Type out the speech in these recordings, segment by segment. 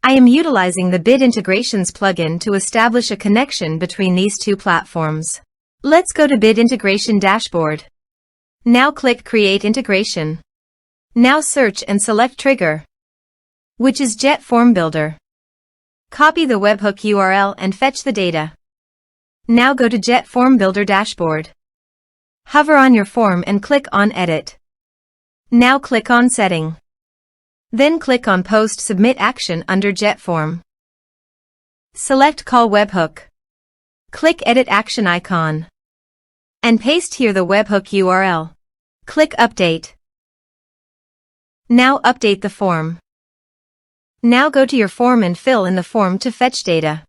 I am utilizing the Bid Integrations plugin to establish a connection between these two platforms. Let's go to Bid Integration Dashboard. Now click Create Integration. Now search and select Trigger, which is JetFormBuilder. Copy the webhook URL and fetch the data. Now go to JetFormBuilder Dashboard. Hover on your form and click on Edit. Now click on Setting. Then click on Post Submit Action under JetForm. Select Call Webhook. Click Edit Action icon. And paste here the webhook URL. Click Update. Now update the form. Now go to your form and fill in the form to fetch data.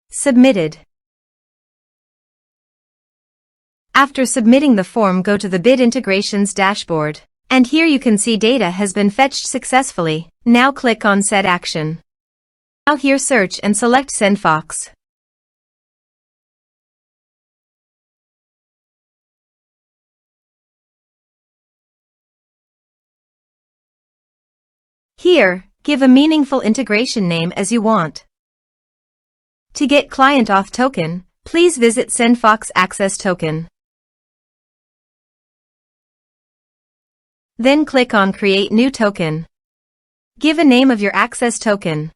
Submitted. After submitting the form, go to the Bid Integrations dashboard. And here you can see data has been fetched successfully. Now click on Set Action. Now here search and select SendFox. Here, give a meaningful integration name as you want. To get Client Auth Token, please visit SendFox Access Token. Then click on Create New Token. Give a name of your access token.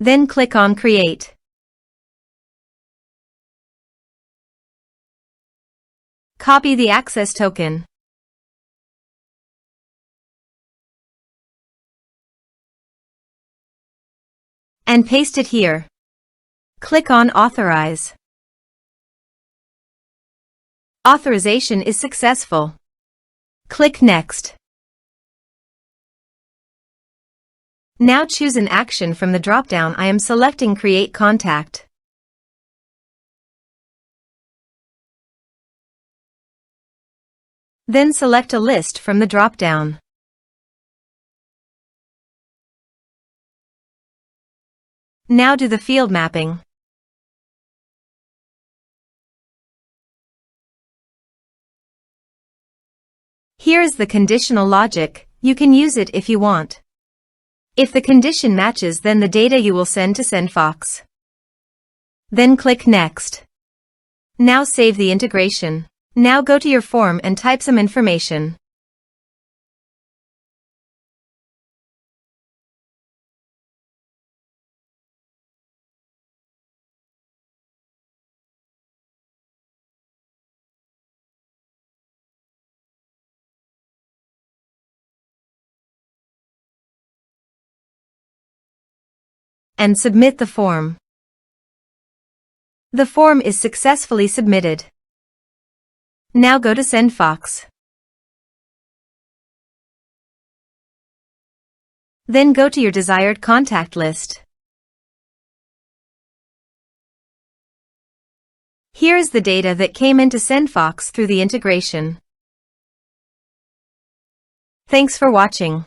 Then click on Create. Copy the access token. And paste it here. Click on Authorize. Authorization is successful. Click Next. Now choose an action from the drop-down. I am selecting Create Contact. Then select a list from the drop-down. Now do the field mapping. Here is the conditional logic. You can use it if you want. If the condition matches, then the data you will send to SendFox. Then click Next. Now save the integration. Now go to your form and type some information. And submit the form. The form is successfully submitted. Now go to SendFox. Then go to your desired contact list. Here is the data that came into SendFox through the integration. Thanks for watching.